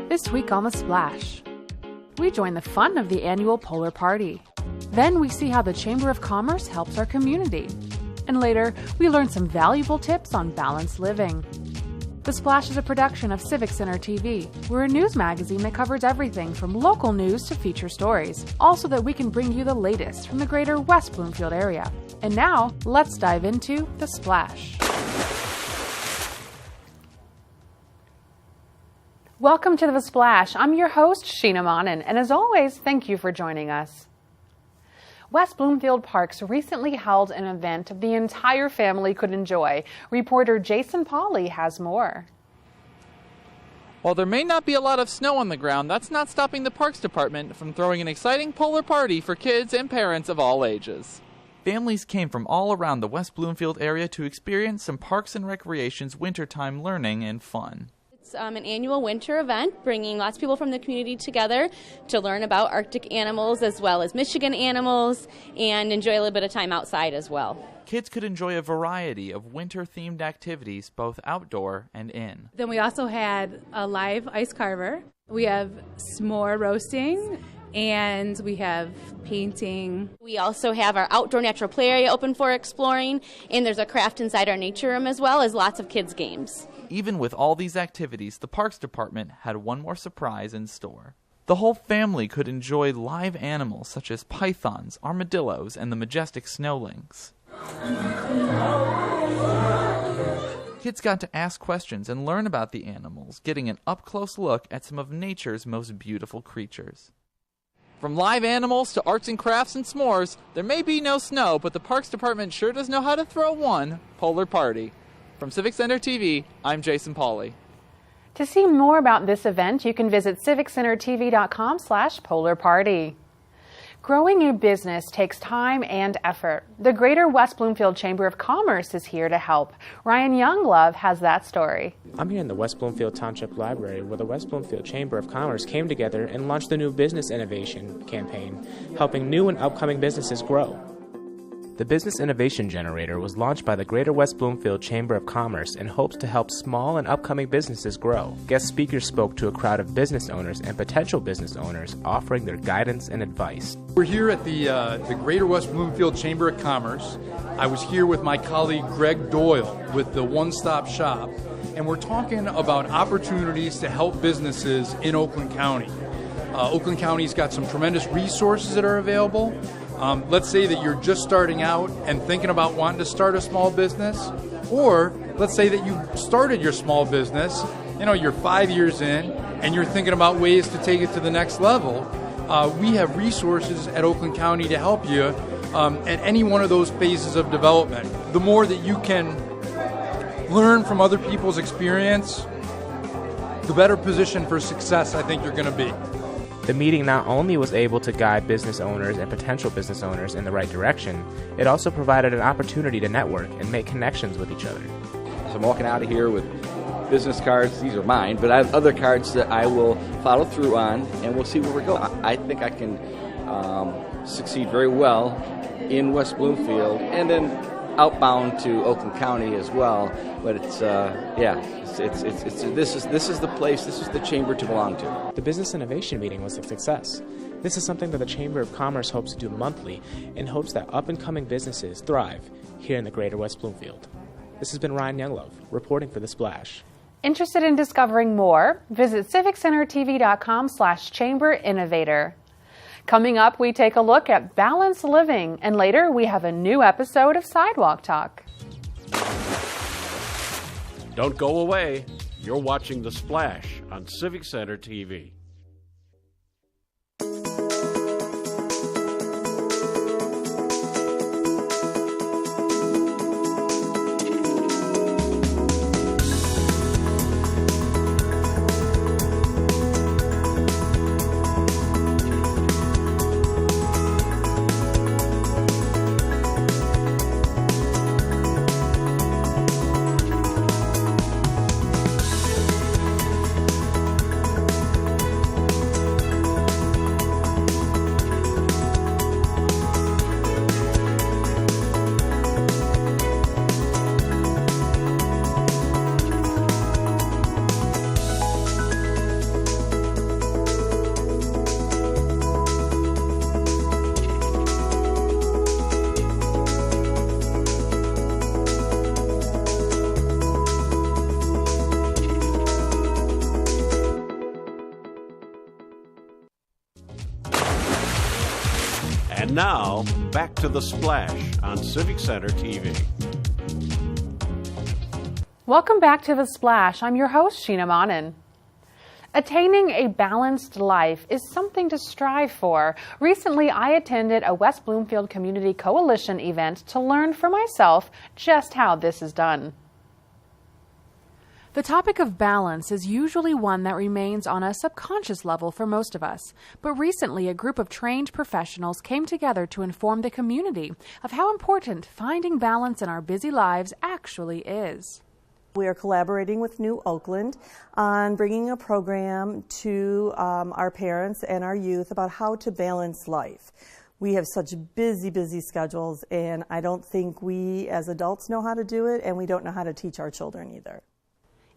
This week on The Splash, we join the fun of the annual Polar Party. Then we see how the Chamber of Commerce helps our community. And later, we learn some valuable tips on balanced living. The Splash is a production of Civic Center TV. We're a news magazine that covers everything from local news to feature stories, also that we can bring you the latest from the greater West Bloomfield area. And now, let's dive into The Splash. Welcome to The Splash. I'm your host, Sheena Monnin, and as always, thank you for joining us. West Bloomfield Parks recently held an event the entire family could enjoy. Reporter Jason Pauly has more. While there may not be a lot of snow on the ground, that's not stopping the Parks Department from throwing an exciting polar party for kids and parents of all ages. Families came from all around the West Bloomfield area to experience some Parks and Recreation's wintertime learning and fun. It's an annual winter event bringing lots of people from the community together to learn about Arctic animals as well as Michigan animals and enjoy a little bit of time outside as well. Kids could enjoy a variety of winter-themed activities, both outdoor and in. Then we also had a live ice carver. We have s'more roasting, and we have painting. We also have our outdoor natural play area open for exploring, and there's a craft inside our nature room as well as lots of kids' games. Even with all these activities, the Parks Department had one more surprise in store. The whole family could enjoy live animals such as pythons, armadillos, and the majestic snow lynx. Kids got to ask questions and learn about the animals, getting an up-close look at some of nature's most beautiful creatures. From live animals to arts and crafts and s'mores, there may be no snow, but the Parks Department sure does know how to throw one polar party. From Civic Center TV, I'm Jason Pauly. To see more about this event, you can visit civiccentertv.com/polarparty. Growing a business takes time and effort. The Greater West Bloomfield Chamber of Commerce is here to help. Ryan Younglove has that story. I'm here in the West Bloomfield Township Library where the West Bloomfield Chamber of Commerce came together and launched the new Business Innovation campaign, helping new and upcoming businesses grow. The Business Innovation Generator was launched by the Greater West Bloomfield Chamber of Commerce in hopes to help small and upcoming businesses grow. Guest speakers spoke to a crowd of business owners and potential business owners offering their guidance and advice. We're here at the Greater West Bloomfield Chamber of Commerce. I was here with my colleague Greg Doyle with the One Stop Shop, and we're talking about opportunities to help businesses in Oakland County. Oakland County's got some tremendous resources that are available. Let's say that you're just starting out and thinking about wanting to start a small business, or let's say that you started your small business, you're 5 years in and you're thinking about ways to take it to the next level. We have resources at Oakland County to help you at any one of those phases of development. The more that you can learn from other people's experience, the better position for success I think you're going to be. The meeting not only was able to guide business owners and potential business owners in the right direction, it also provided an opportunity to network and make connections with each other. So I'm walking out of here with business cards. These are mine, but I have other cards that I will follow through on, and we'll see where we go. I think I can succeed very well in West Bloomfield and then outbound to Oakland County as well. But it's this is the place, this is the chamber to belong to. The Business Innovation meeting was a success. This is something that the Chamber of Commerce hopes to do monthly in hopes that up-and-coming businesses thrive here in the Greater West Bloomfield. This has been Ryan Younglove, reporting for The Splash. Interested in discovering more? Visit civiccentertv.com/chamber innovator. Coming up, we take a look at balanced living, and later we have a new episode of Sidewalk Talk. Don't go away. You're watching The Splash on Civic Center TV. Now, back to The Splash on Civic Center TV. Welcome back to The Splash. I'm your host, Sheena Monnin. Attaining a balanced life is something to strive for. Recently, I attended a West Bloomfield Community Coalition event to learn for myself just how this is done. The topic of balance is usually one that remains on a subconscious level for most of us. But recently, a group of trained professionals came together to inform the community of how important finding balance in our busy lives actually is. We are collaborating with New Oakland on bringing a program to our parents and our youth about how to balance life. We have such busy schedules, and I don't think we as adults know how to do it, and we don't know how to teach our children either.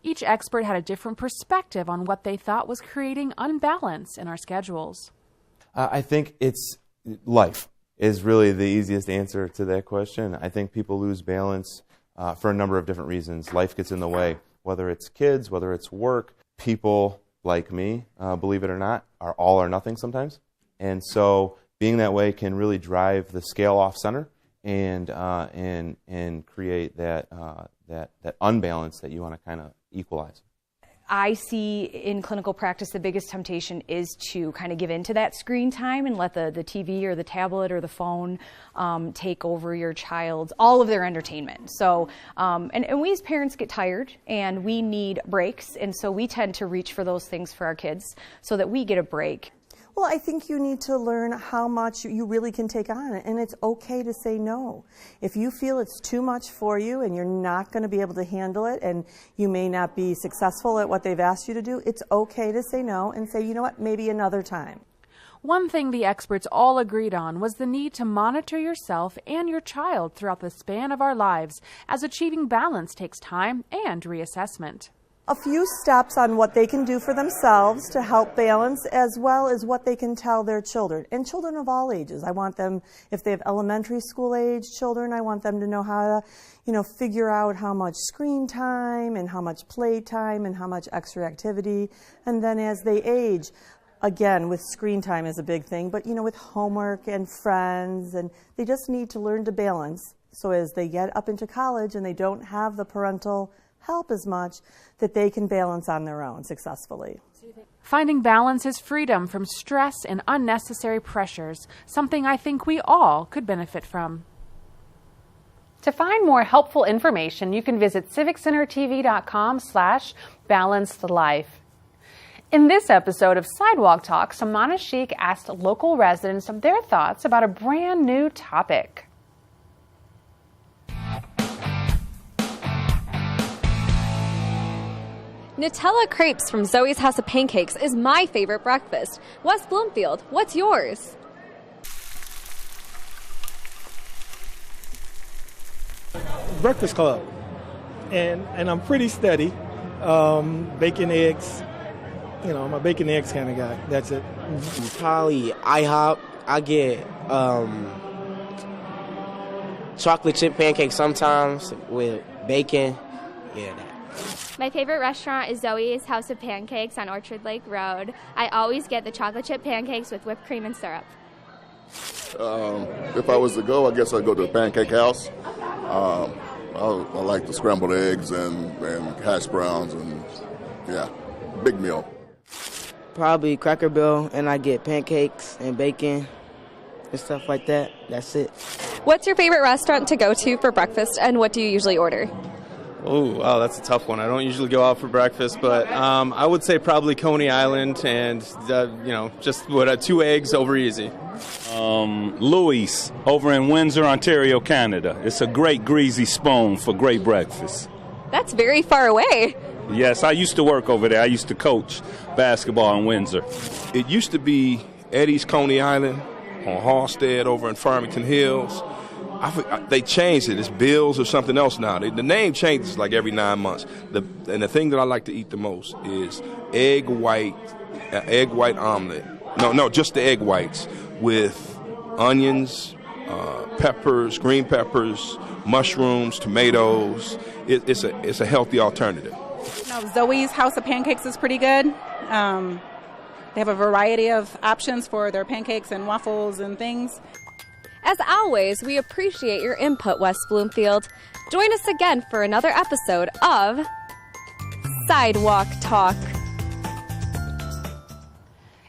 Each expert had a different perspective on what they thought was creating unbalance in our schedules. I think it's life is really the easiest answer to that question. I think people lose balance for a number of different reasons. Life gets in the way, whether it's kids, whether it's work. People like me, believe it or not, are all or nothing sometimes. And so being that way can really drive the scale off center and create that unbalance that you want to kind of equalize. I see in clinical practice the biggest temptation is to kind of give into that screen time and let the TV or the tablet or the phone take over your child's, all of their entertainment. So, and we as parents get tired and we need breaks, and so we tend to reach for those things for our kids so that we get a break. Well, I think you need to learn how much you really can take on, and it's okay to say no. If you feel it's too much for you and you're not going to be able to handle it and you may not be successful at what they've asked you to do, it's okay to say no and say, you know what, maybe another time. One thing the experts all agreed on was the need to monitor yourself and your child throughout the span of our lives, as achieving balance takes time and reassessment. A few steps on what they can do for themselves to help balance, as well as what they can tell their children, and children of all ages. I want them, if they have elementary school age children, I want them to know how to, figure out how much screen time and how much play time and how much extra activity. And then as they age, again, with screen time is a big thing, but with homework and friends, and they just need to learn to balance. So as they get up into college and they don't have the parental help as much, that they can balance on their own successfully. Finding balance is freedom from stress and unnecessary pressures, something I think we all could benefit from. To find more helpful information, you can visit civiccentertv.com/balancedlife. In this episode of Sidewalk Talk, Samana Sheikh asked local residents of their thoughts about a brand new topic. Nutella crepes from Zoe's House of Pancakes is my favorite breakfast. West Bloomfield, what's yours? Breakfast Club, and I'm pretty steady. Bacon, eggs, I'm a bacon, eggs kind of guy. That's it. Probably IHOP. I get chocolate chip pancakes sometimes with bacon. Yeah, that. My favorite restaurant is Zoe's House of Pancakes on Orchard Lake Road. I always get the chocolate chip pancakes with whipped cream and syrup. If I was to go, I guess I'd go to the Pancake House. I like the scrambled eggs and hash browns and, big meal. Probably Cracker Barrel, and I get pancakes and bacon and stuff like that. That's it. What's your favorite restaurant to go to for breakfast, and what do you usually order? Oh, wow, that's a tough one. I don't usually go out for breakfast, but I would say probably Coney Island and, just 2 eggs over easy. Louis over in Windsor, Ontario, Canada. It's a great greasy spoon for great breakfast. That's very far away. Yes, I used to work over there. I used to coach basketball in Windsor. It used to be Eddie's Coney Island on Halstead over in Farmington Hills. They changed it. It's Bill's or something else now. The name changes like every 9 months. And the thing that I like to eat the most is egg white omelet. No, just the egg whites with onions, peppers, green peppers, mushrooms, tomatoes. It's a healthy alternative. Zoe's House of Pancakes is pretty good. They have a variety of options for their pancakes and waffles and things. As always, we appreciate your input, West Bloomfield. Join us again for another episode of Sidewalk Talk.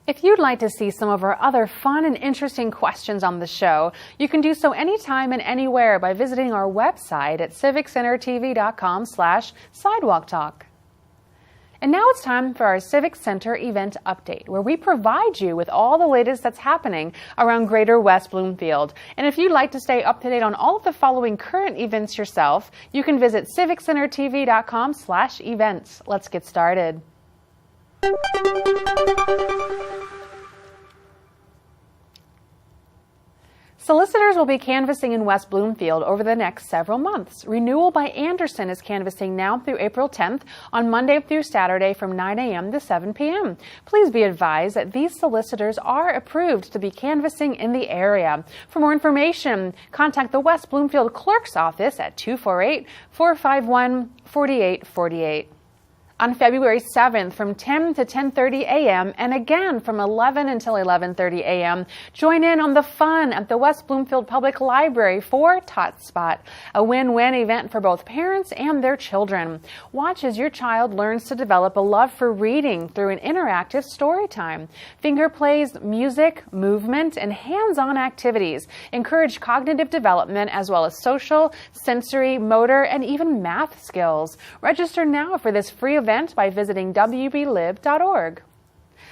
If you'd like to see some of our other fun and interesting questions on the show, you can do so anytime and anywhere by visiting our website at civiccentertv.com/sidewalktalk. And now it's time for our Civic Center event update, where we provide you with all the latest that's happening around Greater West Bloomfield. And if you'd like to stay up to date on all of the following current events yourself, you can visit civiccentertv.com/events. Let's get started. Solicitors will be canvassing in West Bloomfield over the next several months. Renewal by Anderson is canvassing now through April 10th on Monday through Saturday from 9 a.m. to 7 p.m. Please be advised that these solicitors are approved to be canvassing in the area. For more information, contact the West Bloomfield Clerk's Office at 248-451-4848. On February 7th from 10 to 10:30 a.m. and again from 11 until 11:30 a.m., join in on the fun at the West Bloomfield Public Library for Tot Spot, a win-win event for both parents and their children. Watch as your child learns to develop a love for reading through an interactive story time. Finger plays, music, movement, and hands-on activities encourage cognitive development as well as social, sensory, motor, and even math skills. Register now for this free event by visiting wblib.org.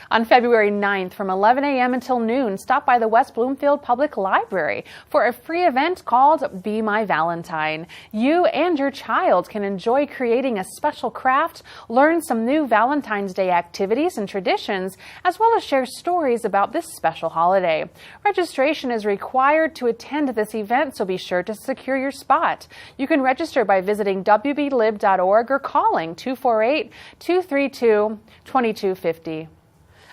On February 9th from 11 a.m. until noon, stop by the West Bloomfield Public Library for a free event called Be My Valentine. You and your child can enjoy creating a special craft, learn some new Valentine's Day activities and traditions, as well as share stories about this special holiday. Registration is required to attend this event, so be sure to secure your spot. You can register by visiting wblib.org or calling 248-232-2250.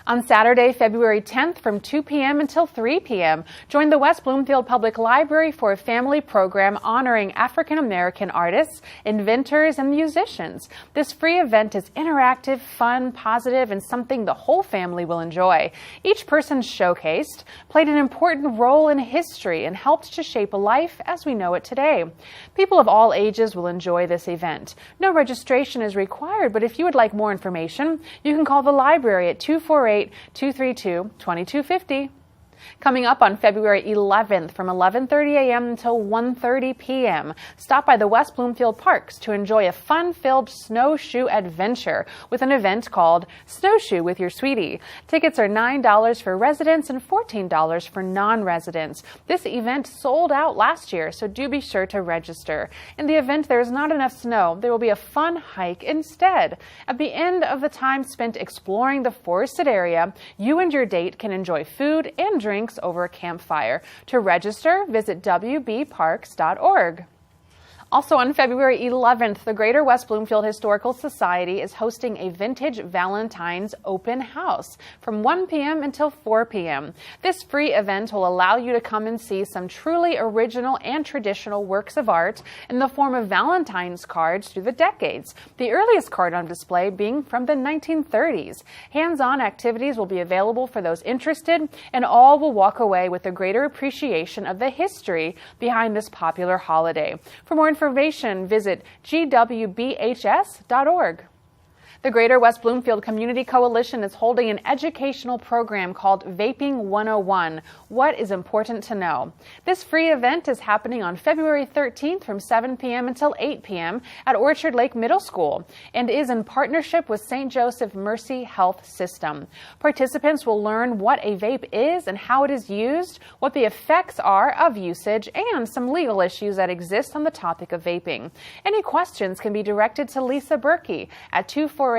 On Saturday, February 10th from 2 p.m. until 3 p.m., join the West Bloomfield Public Library for a family program honoring African-American artists, inventors, and musicians. This free event is interactive, fun, positive, and something the whole family will enjoy. Each person showcased played an important role in history and helped to shape life as we know it today. People of all ages will enjoy this event. No registration is required, but if you would like more information, you can call the library at 248-232-2250. Coming up on February 11th from 11:30 a.m. until 1:30 p.m., stop by the West Bloomfield Parks to enjoy a fun-filled snowshoe adventure with an event called Snowshoe with Your Sweetie. Tickets are $9 for residents and $14 for non-residents. This event sold out last year, so do be sure to register. In the event there is not enough snow, there will be a fun hike instead. At the end of the time spent exploring the forested area, you and your date can enjoy food and drinks over a campfire. To register, visit wbparks.org. Also on February 11th, the Greater West Bloomfield Historical Society is hosting a Vintage Valentine's open house from 1 p.m. until 4 p.m. This free event will allow you to come and see some truly original and traditional works of art in the form of Valentine's cards through the decades, the earliest card on display being from the 1930s. Hands-on activities will be available for those interested, and all will walk away with a greater appreciation of the history behind this popular holiday. For more information, visit gwbhs.org. The Greater West Bloomfield Community Coalition is holding an educational program called Vaping 101, What is Important to Know. This free event is happening on February 13th from 7 p.m. until 8 p.m. at Orchard Lake Middle School and is in partnership with St. Joseph Mercy Health System. Participants will learn what a vape is and how it is used, what the effects are of usage, and some legal issues that exist on the topic of vaping. Any questions can be directed to Lisa Berkey at 248-928-4942.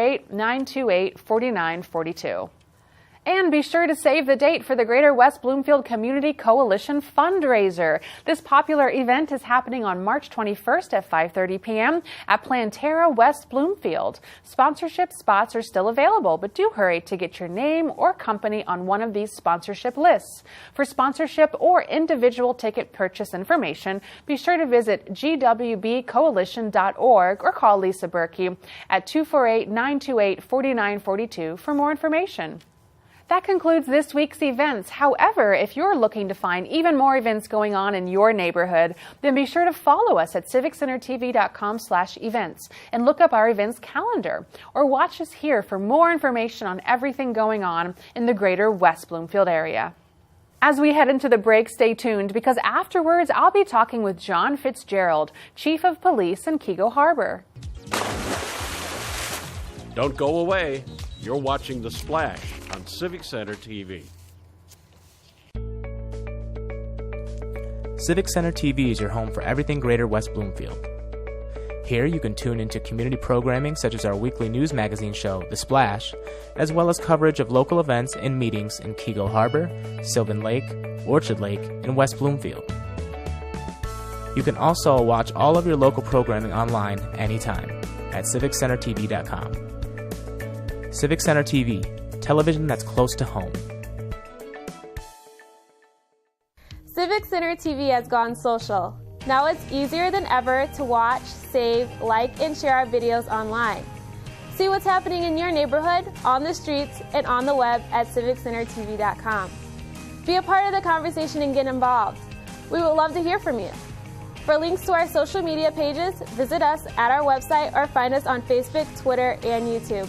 And be sure to save the date for the Greater West Bloomfield Community Coalition fundraiser. This popular event is happening on March 21st at 5:30 p.m. at Plantera West Bloomfield. Sponsorship spots are still available, but do hurry to get your name or company on one of these sponsorship lists. For sponsorship or individual ticket purchase information, be sure to visit gwbcoalition.org or call Lisa Berkey at 248-928-4942 for more information. That concludes this week's events. However, if you're looking to find even more events going on in your neighborhood, then be sure to follow us at civiccentertv.com/events and look up our events calendar, or watch us here for more information on everything going on in the greater West Bloomfield area. As we head into the break, stay tuned, because afterwards I'll be talking with John Fitzgerald, Chief of Police in Keego Harbor. Don't go away. You're watching The Splash on Civic Center TV. Civic Center TV is your home for everything Greater West Bloomfield. Here you can tune into community programming such as our weekly news magazine show, The Splash, as well as coverage of local events and meetings in Keego Harbor, Sylvan Lake, Orchard Lake, and West Bloomfield. You can also watch all of your local programming online anytime at civiccentertv.com. Civic Center TV, television that's close to home. Civic Center TV has gone social. Now it's easier than ever to watch, save, like, and share our videos online. See what's happening in your neighborhood, on the streets, and on the web at civiccentertv.com. Be a part of the conversation and get involved. We would love to hear from you. For links to our social media pages, visit us at our website or find us on Facebook, Twitter, and YouTube.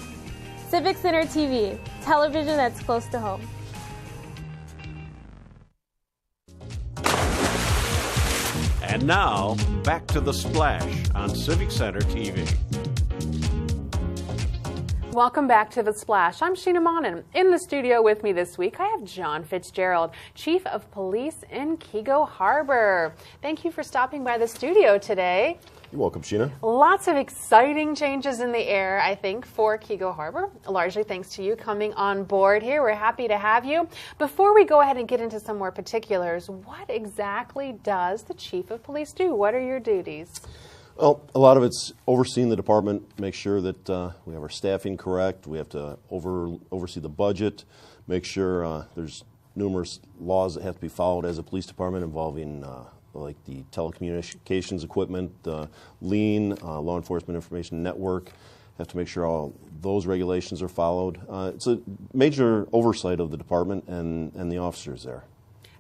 Civic Center TV, television that's close to home. And now, back to The Splash on Civic Center TV. Welcome back to The Splash. I'm Sheena Monnin. In the studio with me this week, I have John Fitzgerald, Chief of Police in Keego Harbor. Thank you for stopping by the studio today. You're welcome, Sheena. Lots of exciting changes in the air, I think, for Keego Harbor, largely thanks to you coming on board here. We're happy to have you. Before we go ahead and get into some more particulars, what exactly does the Chief of Police do? What are your duties? Well, a lot of it's overseeing the department, make sure that we have our staffing correct. We have to oversee the budget, make sure there's numerous laws that have to be followed as a police department involving like the telecommunications equipment, LEAN, Law Enforcement Information Network. Have to make sure all those regulations are followed. It's a major oversight of the department and the officers there.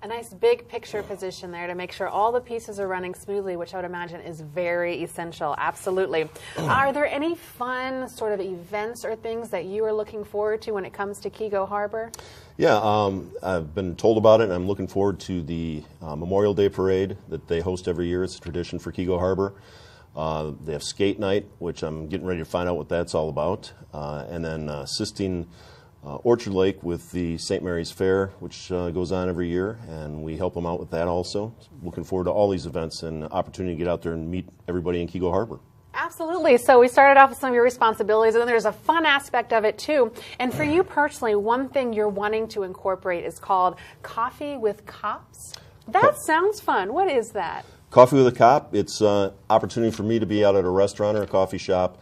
A nice big picture position there to make sure all the pieces are running smoothly, which I would imagine is very essential. Absolutely. Are there any fun sort of events or things that you are looking forward to when it comes to Keego Harbor? Yeah, I've been told about it, and I'm looking forward to the Memorial Day Parade that they host every year. It's a tradition for Keego Harbor. They have skate night, which I'm getting ready to find out what that's all about, and then assisting Orchard Lake with the St. Mary's Fair, which goes on every year, and we help them out with that also. Looking forward to all these events and opportunity to get out there and meet everybody in Keego Harbor. Absolutely. So we started off with some of your responsibilities, and then there's a fun aspect of it too. And for you personally, one thing you're wanting to incorporate is called Coffee with Cops. That sounds fun. What is that? Coffee with a Cop. It's an opportunity for me to be out at a restaurant or a coffee shop,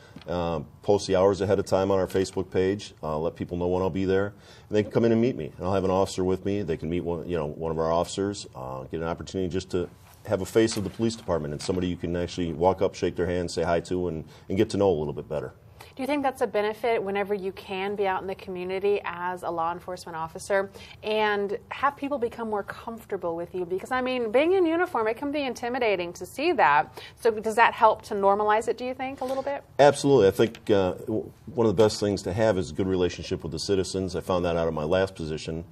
post the hours ahead of time on our Facebook page, let people know when I'll be there, and they can come in and meet me. And I'll have an officer with me. They can meet one of our officers, get an opportunity just to have a face of the police department and somebody you can actually walk up, shake their hand, say hi to, and get to know a little bit better. Do you think that's a benefit whenever you can be out in the community as a law enforcement officer and have people become more comfortable with you? Because, I mean, being in uniform, it can be intimidating to see that. So does that help to normalize it, do you think, a little bit? Absolutely. I think one of the best things to have is a good relationship with the citizens. I found that out of my last position.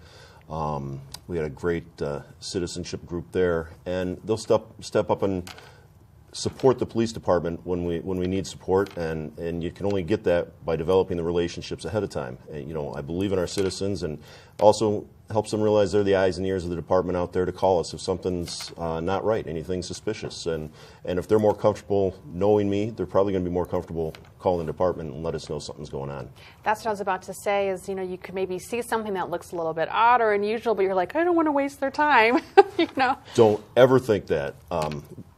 We had a great citizenship group there, and they'll step up and support the police department when we need support, and you can only get that by developing the relationships ahead of time. And, I believe in our citizens, and also helps them realize they're the eyes and ears of the department out there to call us if something's not right, anything suspicious. And if they're more comfortable knowing me, they're probably going to be more comfortable calling the department and let us know something's going on. That's what I was about to say is, you could maybe see something that looks a little bit odd or unusual, but you're like, I don't want to waste their time, Don't ever think that.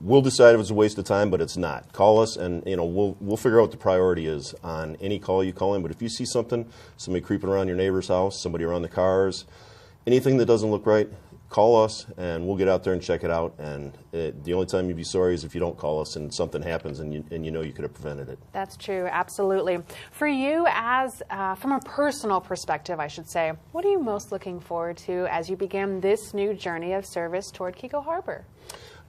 We'll decide if it's a waste of time, but it's not. Call us, and we'll figure out what the priority is on any call you call in. But if you see somebody creeping around your neighbor's house, somebody around the cars, anything that doesn't look right, call us and we'll get out there and check it out. And the only time you'd be sorry is if you don't call us and something happens and you know you could have prevented it. That's true, absolutely. For you, as from a personal perspective, I should say, what are you most looking forward to as you begin this new journey of service toward Keego Harbor?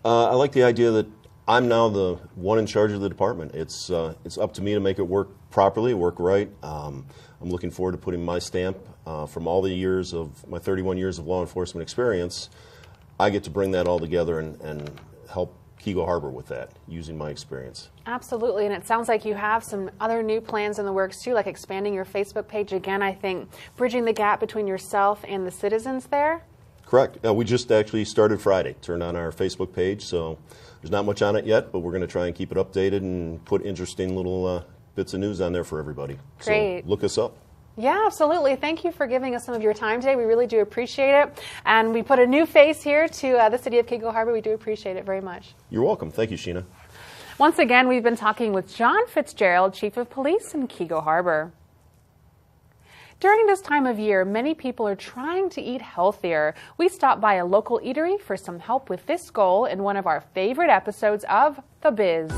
I like the idea that I'm now the one in charge of the department. It's up to me to make it work properly, work right. I'm looking forward to putting my stamp from all the years of my 31 years of law enforcement experience. I get to bring that all together and help Keego Harbor with that, using my experience. Absolutely, and it sounds like you have some other new plans in the works too, like expanding your Facebook page again, I think, bridging the gap between yourself and the citizens there. Correct. We just actually started Friday, turned on our Facebook page, so there's not much on it yet, but we're going to try and keep it updated and put interesting little bits of great on there for everybody. Great. So look us up. Yeah, absolutely. Thank you for giving us some of your time today. We really do appreciate it. And we put a new face here to the city of Keego Harbor. We do appreciate it very much. You're welcome. Thank you, Sheena. Once again, we've been talking with John Fitzgerald, Chief of Police in Keego Harbor. During this time of year, many people are trying to eat healthier. We stopped by a local eatery for some help with this goal in one of our favorite episodes of The Biz.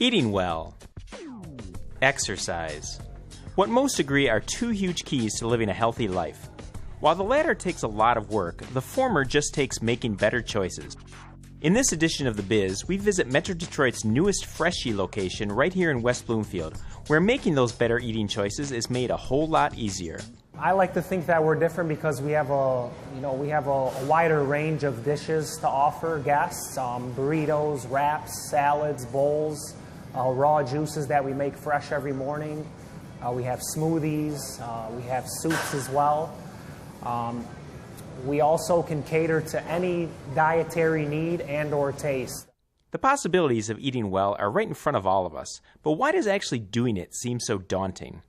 Eating well. Exercise. What most agree are two huge keys to living a healthy life. While the latter takes a lot of work, the former just takes making better choices. In this edition of The Biz, we visit Metro Detroit's newest Freshie location right here in West Bloomfield, where making those better eating choices is made a whole lot easier. I like to think that we're different because we have a wider range of dishes to offer guests: burritos, wraps, salads, bowls, raw juices that we make fresh every morning. We have smoothies. We have soups as well. We also can cater to any dietary need and or taste. The possibilities of eating well are right in front of all of us, but why does actually doing it seem so daunting?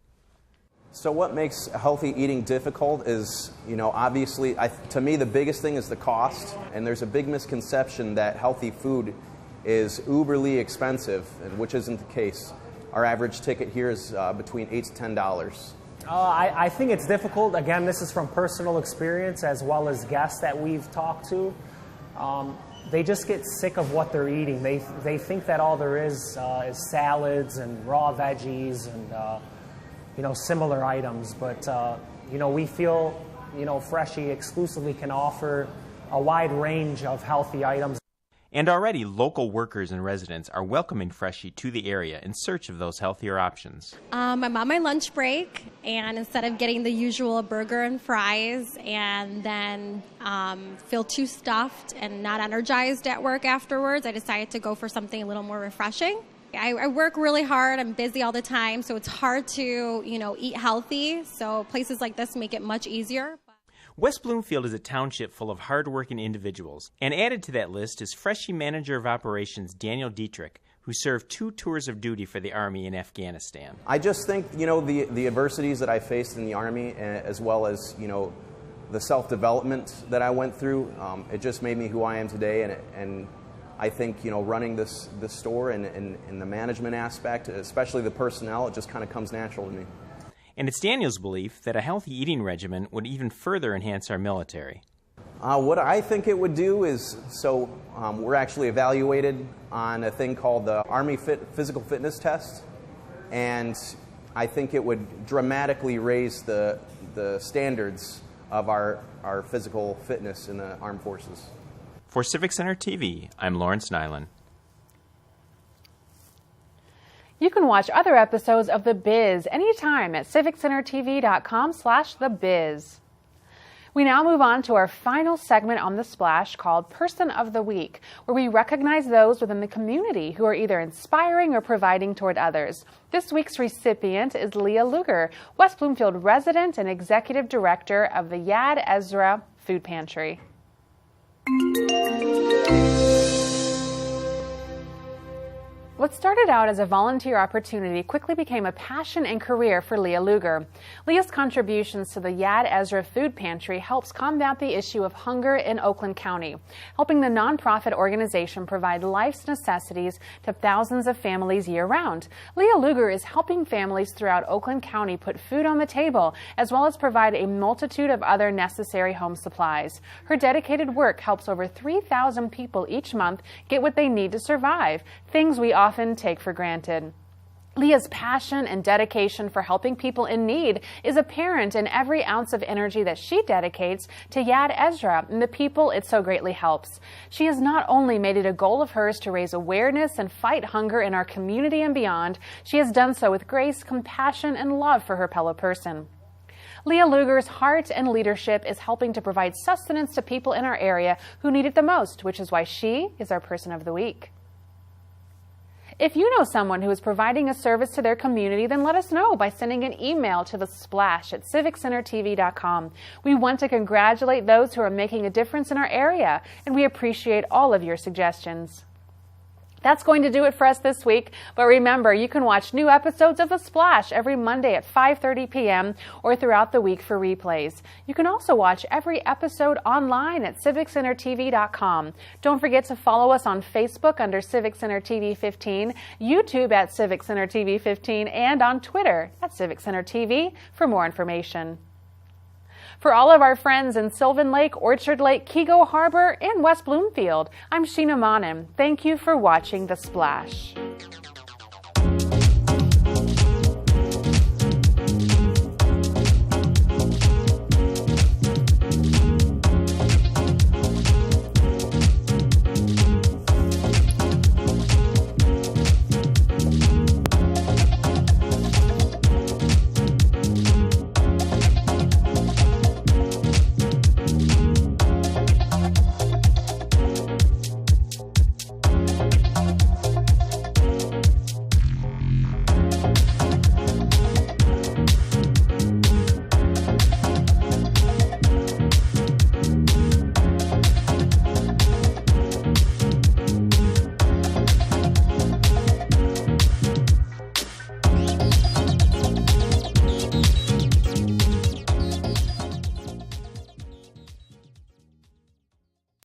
So what makes healthy eating difficult is, obviously, to me the biggest thing is the cost, and there's a big misconception that healthy food is uberly expensive, which isn't the case. Our average ticket here is between $8 to $10. I think it's difficult. Again, this is from personal experience as well as guests that we've talked to. They just get sick of what they're eating. They think that all there is salads and raw veggies and similar items. But we feel Freshie exclusively can offer a wide range of healthy items. And already, local workers and residents are welcoming Freshie to the area in search of those healthier options. I'm on my lunch break, and instead of getting the usual burger and fries and then feel too stuffed and not energized at work afterwards, I decided to go for something a little more refreshing. I work really hard. I'm busy all the time, so it's hard to, eat healthy. So places like this make it much easier. West Bloomfield is a township full of hard-working individuals, and added to that list is Freshie Manager of Operations Daniel Dietrich, who served 2 tours of duty for the Army in Afghanistan. I just think, the adversities that I faced in the Army, as well as, the self-development that I went through, it just made me who I am today, and I think, running this store and the management aspect, especially the personnel, it just kind of comes natural to me. And it's Daniel's belief that a healthy eating regimen would even further enhance our military. What I think it would do is, we're actually evaluated on a thing called the Army Physical Fitness Test, and I think it would dramatically raise the standards of our physical fitness in the armed forces. For Civic Center TV, I'm Lawrence Nyland. You can watch other episodes of The Biz anytime at civiccentertv.com/thebiz. We now move on to our final segment on The Splash called Person of the Week, where we recognize those within the community who are either inspiring or providing toward others. This week's recipient is Leah Luger, West Bloomfield resident and executive director of the Yad Ezra Food Pantry. What started out as a volunteer opportunity quickly became a passion and career for Leah Luger. Leah's contributions to the Yad Ezra Food Pantry helps combat the issue of hunger in Oakland County, helping the nonprofit organization provide life's necessities to thousands of families year-round. Leah Luger is helping families throughout Oakland County put food on the table, as well as provide a multitude of other necessary home supplies. Her dedicated work helps over 3,000 people each month get what they need to survive, things we often take for granted. Leah's passion and dedication for helping people in need is apparent in every ounce of energy that she dedicates to Yad Ezra and the people it so greatly helps. She has not only made it a goal of hers to raise awareness and fight hunger in our community and beyond, she has done so with grace, compassion, and love for her fellow person. Leah Luger's heart and leadership is helping to provide sustenance to people in our area who need it the most, which is why she is our Person of the Week. If you know someone who is providing a service to their community, then let us know by sending an email to thesplash@civiccentertv.com. We want to congratulate those who are making a difference in our area, and we appreciate all of your suggestions. That's going to do it for us this week, but remember, you can watch new episodes of The Splash every Monday at 5:30 p.m. or throughout the week for replays. You can also watch every episode online at civiccentertv.com. Don't forget to follow us on Facebook under Civic Center TV 15, YouTube at Civic Center TV 15, and on Twitter at Civic Center TV for more information. For all of our friends in Sylvan Lake, Orchard Lake, Keego Harbor, and West Bloomfield, I'm Sheena Monnin. Thank you for watching The Splash.